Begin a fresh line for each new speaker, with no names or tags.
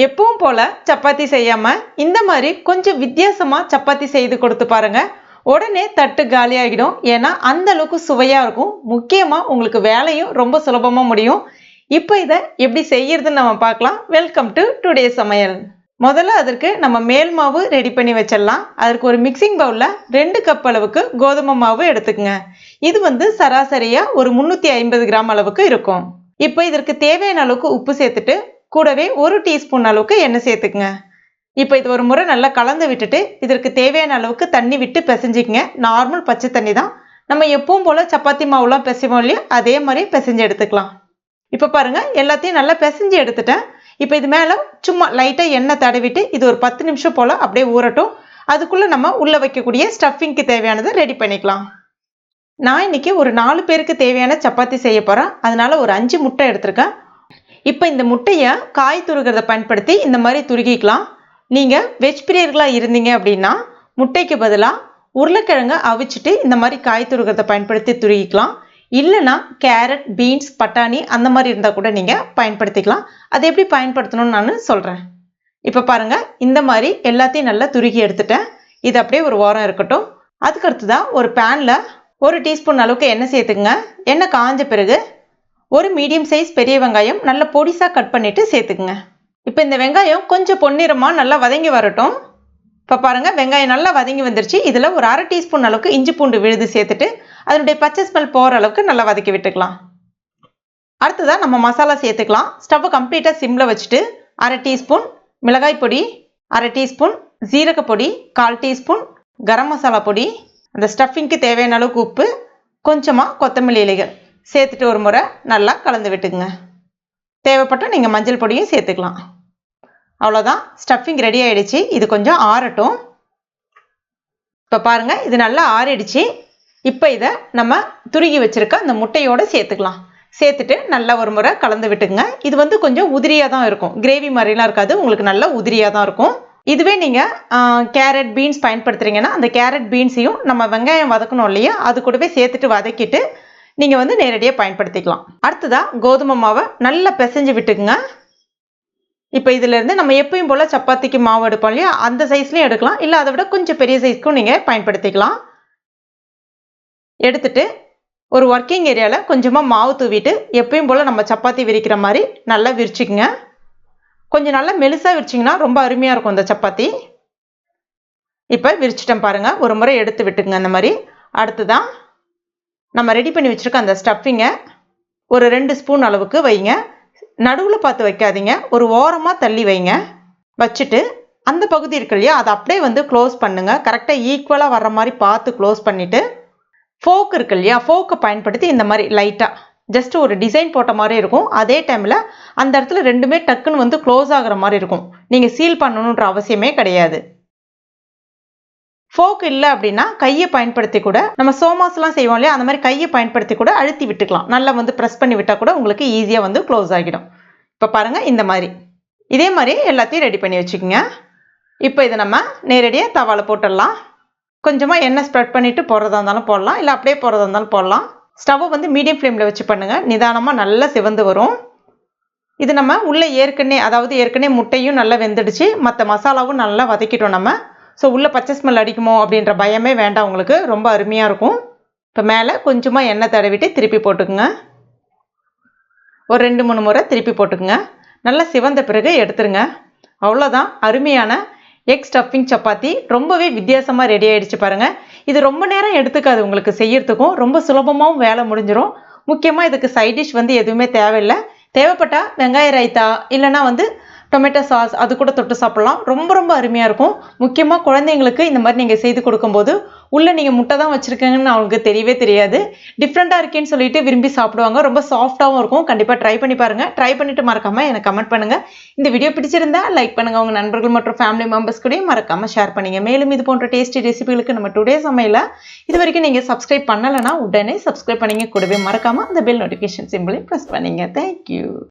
எப்பவும் போல சப்பாத்தி செய்யாம இந்த மாதிரி கொஞ்சம் வித்தியாசமா சப்பாத்தி செய்து கொடுத்து பாருங்க. உடனே தட்டு காலி ஆகிடும். ஏன்னா அந்த அளவுக்கு சுவையா இருக்கும். முக்கியமா உங்களுக்கு வேலையும் ரொம்ப சுலபமா முடியும். இப்போ இதை எப்படி செய்யறதுன்னு நம்ம பார்க்கலாம். வெல்கம் டு டுடே சமையல். முதல்ல அதற்கு நம்ம மேல் மாவு ரெடி பண்ணி வச்சிடலாம். அதற்கு ஒரு மிக்சிங் பவுல்ல 2 கப் அளவுக்கு கோதுமை மாவு எடுத்துக்கங்க. இது சராசரியா ஒரு 350 கிராம் அளவுக்கு இருக்கும். இப்போ இதற்கு தேவையான அளவுக்கு உப்பு சேர்த்துட்டு கூடவே 1 டீஸ்பூன் அளவுக்கு எண்ணெய் சேர்த்துக்குங்க. இப்போ இது ஒரு முறை நல்லா கலந்து விட்டுட்டு இதற்கு தேவையான அளவுக்கு தண்ணி விட்டு பிசைஞ்சிக்கங்க. நார்மல் பச்சை தண்ணி தான். நம்ம எப்பவும் போல சப்பாத்தி மாவுலாம் பிசைவோம் இல்லையா, அதே மாதிரி பிசைஞ்சு எடுத்துக்கலாம். இப்போ பாருங்க, எல்லாத்தையும் நல்லா பிசைஞ்சு எடுத்துட்டேன். இப்போ இது மேலே சும்மா லைட்டாக எண்ணெய் தடவிட்டு இது ஒரு 10 நிமிஷம் போல் அப்படியே ஊறட்டும். அதுக்குள்ளே நம்ம உள்ளே வைக்கக்கூடிய ஸ்டஃபிங்க்கு தேவையானதை ரெடி பண்ணிக்கலாம். நான் இன்னைக்கு ஒரு 4 பேருக்கு தேவையான சப்பாத்தி செய்ய போகிறேன். அதனால ஒரு 5 முட்டை எடுத்திருக்கேன். இப்போ இந்த முட்டையை காய் துருகிறத பயன்படுத்தி இந்த மாதிரி துருகிக்கலாம். நீங்கள் வெஜ் பிரியர்களாக இருந்தீங்க அப்படின்னா முட்டைக்கு பதிலாக உருளைக்கிழங்கு அவிச்சிட்டு இந்த மாதிரி காய் துருகிறத பயன்படுத்தி துருகிக்கலாம். இல்லைனா கேரட், பீன்ஸ், பட்டாணி அந்த மாதிரி இருந்தால் கூட நீங்கள் பயன்படுத்திக்கலாம். அதை எப்படி பயன்படுத்தணும்னு நான் சொல்கிறேன். இப்போ பாருங்கள், இந்த மாதிரி எல்லாத்தையும் நல்லா துருகி எடுத்துட்டேன். இது அப்படியே ஒரு ஓரம் இருக்கட்டும். அதுக்கடுத்து தான் ஒரு பேனில் 1 டீஸ்பூன் அளவுக்கு எண்ணெய் சேர்த்துக்குங்க. எண்ணெய் காஞ்ச பிறகு ஒரு மீடியம் சைஸ் பெரிய வெங்காயம் நல்ல பொடிசாக கட் பண்ணிவிட்டு சேர்த்துக்குங்க. இப்போ இந்த வெங்காயம் கொஞ்சம் பொன்னிறமாக நல்லா வதங்கி வரட்டும். இப்போ பாருங்கள், வெங்காயம் நல்லா வதங்கி வந்துருச்சு. இதில் ஒரு 1/2 டீஸ்பூன் அளவுக்கு இஞ்சி பூண்டு விழுது சேர்த்துட்டு அதனுடைய பச்சை ஸ்மெல் போகிற அளவுக்கு நல்லா வதக்கி விட்டுக்கலாம். அடுத்ததாக நம்ம மசாலா சேர்த்துக்கலாம். ஸ்டவ்வை கம்ப்ளீட்டாக சிம்மில் வச்சுட்டு 1/2 டீஸ்பூன் மிளகாய் பொடி, 1/2 டீஸ்பூன் ஜீரகப்பொடி, 1/4 டீஸ்பூன் கரம் மசாலா பொடி, அந்த ஸ்டஃபிங்க்கு தேவையான அளவுக்கு உப்பு, கொஞ்சமாக கொத்தமல்லி இலைகள் சேர்த்துட்டு ஒரு முறை நல்லா கலந்து விட்டுக்குங்க. தேவைப்பட்டால் நீங்கள் மஞ்சள் பொடியும் சேர்த்துக்கலாம். அவ்வளோதான், ஸ்டஃபிங் ரெடி ஆகிடுச்சு. இது கொஞ்சம் ஆறட்டும். இப்போ பாருங்கள், இது நல்லா ஆறிடுச்சு. இப்போ இதை நம்ம துருகி வச்சுருக்க அந்த முட்டையோடு சேர்த்துக்கலாம். சேர்த்துட்டு நல்லா ஒரு முறை கலந்து விட்டுங்க. இது கொஞ்சம் உதிரியாக தான் இருக்கும். கிரேவி மாதிரிலாம் இருக்காது, உங்களுக்கு நல்லா உதிரியாக தான் இருக்கும். இதுவே நீங்கள் கேரட், பீன்ஸ் பயன்படுத்துகிறீங்கன்னா அந்த கேரட், பீன்ஸையும் நம்ம வெங்காயம் வதக்கணும் இல்லையா, அது கூடவே சேர்த்துட்டு வதக்கிட்டு நீங்கள் நேரடியாக பயன்படுத்திக்கலாம். அடுத்ததாக கோதுமை மாவை நல்லா பிசைஞ்சு விட்டுக்குங்க. இப்போ இதிலேருந்து நம்ம எப்பயும் போல் சப்பாத்திக்கு மாவு எடுப்போம் இல்லையா, அந்த சைஸ்லையும் எடுக்கலாம். இல்லை அதை விட கொஞ்சம் பெரிய சைஸ்க்கும் நீங்கள் பயன்படுத்திக்கலாம். எடுத்துட்டு ஒரு ஒர்க்கிங் ஏரியாவில் கொஞ்சமாக மாவு தூவிட்டு எப்பயும் போல் நம்ம சப்பாத்தி விரிக்கிற மாதிரி நல்லா விரிச்சிக்குங்க. கொஞ்சம் நல்லா மெலிசாக விரிச்சிங்கன்னா ரொம்ப அருமையாக இருக்கும் இந்த சப்பாத்தி. இப்போ விரிச்சிட்டேன் பாருங்கள், ஒரு முறை எடுத்து விட்டுக்குங்க அந்த மாதிரி. அடுத்துதான் நம்ம ரெடி பண்ணி வச்சுருக்க அந்த ஸ்டஃபிங்கை ஒரு 2 ஸ்பூன் அளவுக்கு வைங்க. நடுவில் பார்த்து வைக்காதீங்க, ஒரு ஓரமாக தள்ளி வைங்க. வச்சுட்டு அந்த பகுதி இருக்கு இல்லையா, அதை அப்படியே க்ளோஸ் பண்ணுங்கள். கரெக்டாக ஈக்குவலாக வர்ற மாதிரி பார்த்து க்ளோஸ் பண்ணிவிட்டு ஃபோக் இருக்கு இல்லையா, ஃபோக்கை பயன்படுத்தி இந்த மாதிரி லைட்டாக ஜஸ்ட் ஒரு டிசைன் போட்ட மாதிரி இருக்கும். அதே டைமில் அந்த இடத்துல ரெண்டுமே டக்குன்னு க்ளோஸ் ஆகிற மாதிரி இருக்கும். நீங்கள் சீல் பண்ணணுன்ற அவசியமே கிடையாது. ஃபோக் இல்லை அப்படின்னா கையை பயன்படுத்தி கூட, நம்ம சோமாஸ்லாம் செய்வோம் இல்லையா, அந்த மாதிரி கையை பயன்படுத்தி கூட அழுத்தி விட்டுக்கலாம். நல்லா ப்ரெஸ் பண்ணி விட்டால் கூட உங்களுக்கு ஈஸியாக க்ளோஸ் ஆகிடும். இப்போ பாருங்கள், இந்த மாதிரி இதே மாதிரி எல்லாத்தையும் ரெடி பண்ணி வச்சுக்கோங்க. இப்போ இதை நம்ம நேரடியாக தவாவில் போட்டுடலாம். கொஞ்சமாக எண்ணெய் ஸ்ப்ரெட் பண்ணிவிட்டு போடுறதா இருந்தாலும் போடலாம், இல்லை அப்படியே போடுறதா இருந்தாலும் போடலாம். ஸ்டவ்வை மீடியம் ஃப்ளேமில் வச்சு பண்ணுங்கள். நிதானமாக நல்லா சிவந்து வரும். இது நம்ம உள்ளே ஏற்கனவே முட்டையும் நல்லா வெந்துடுச்சு, மற்ற மசாலாவும் நல்லா வதக்கிட்டோம் நம்ம. ஸோ உள்ளே பச்சை ஸ்மெல் அடிக்குமோ அப்படின்ற பயமே வேண்டாம் உங்களுக்கு, ரொம்ப அருமையாக இருக்கும். இப்போ மேலே கொஞ்சமாக எண்ணெய் தடவிட்டு திருப்பி போட்டுக்குங்க. ஒரு 2-3 முறை திருப்பி போட்டுக்குங்க. நல்லா சிவந்த பிறகு எடுத்துருங்க. அவ்வளோதான், அருமையான எக் ஸ்டஃபிங் சப்பாத்தி ரொம்பவே வித்தியாசமாக ரெடி ஆகிடுச்சு பாருங்கள். இது ரொம்ப நேரம் எடுத்துக்காது உங்களுக்கு செய்யறதுக்கும், ரொம்ப சுலபமாகவும் வேலை முடிஞ்சிடும். முக்கியமாக இதுக்கு சைட் டிஷ் எதுவுமே தேவையில்லை. தேவைப்பட்டால் வெங்காய ரைத்தா இல்லைனா டொமேட்டோ சாஸ் அது கூட தொட்டு சாப்பிட்லாம். ரொம்ப ரொம்ப அருமையாக இருக்கும். முக்கியமாக குழந்தைங்களுக்கு இந்த மாதிரி நீங்கள் செய்து கொடுக்கும்போது உள்ளே நீங்கள் முட்டை தான் வச்சுருக்கீங்கன்னு அவங்களுக்கு தெரியவே தெரியாது. டிஃப்ரெண்ட்டாக இருக்கேன்னு சொல்லிட்டு விரும்பி சாப்பிடுவாங்க. ரொம்ப சாஃப்டாகவும் இருக்கும். கண்டிப்பாக ட்ரை பண்ணி பாருங்கள். ட்ரை பண்ணிவிட்டு மறக்காமல் எனக்கு கமெண்ட் பண்ணுங்கள். இந்த வீடியோ பிடிச்சிருந்தா லைக் பண்ணுங்கள். உங்கள் நண்பர்கள் மற்றும் ஃபேமிலி மெம்பர்ஸ் கூட மறக்காமல் ஷேர் பண்ணுங்கள். மேலும் இது போன்ற டேஸ்டி ரெசிபிகளுக்கு நம்ம டுடே சமையல இது வரைக்கும் நீங்கள் சப்ஸ்கிரைப் பண்ணலைன்னா உடனே சப்ஸ்கிரைப் பண்ணிங்க. கூடவே மறக்காமல் அந்த பெல் நோட்டிஃபிகேஷன் சிம்பிளையும் ப்ரெஸ் பண்ணிங்க. தேங்க்யூ.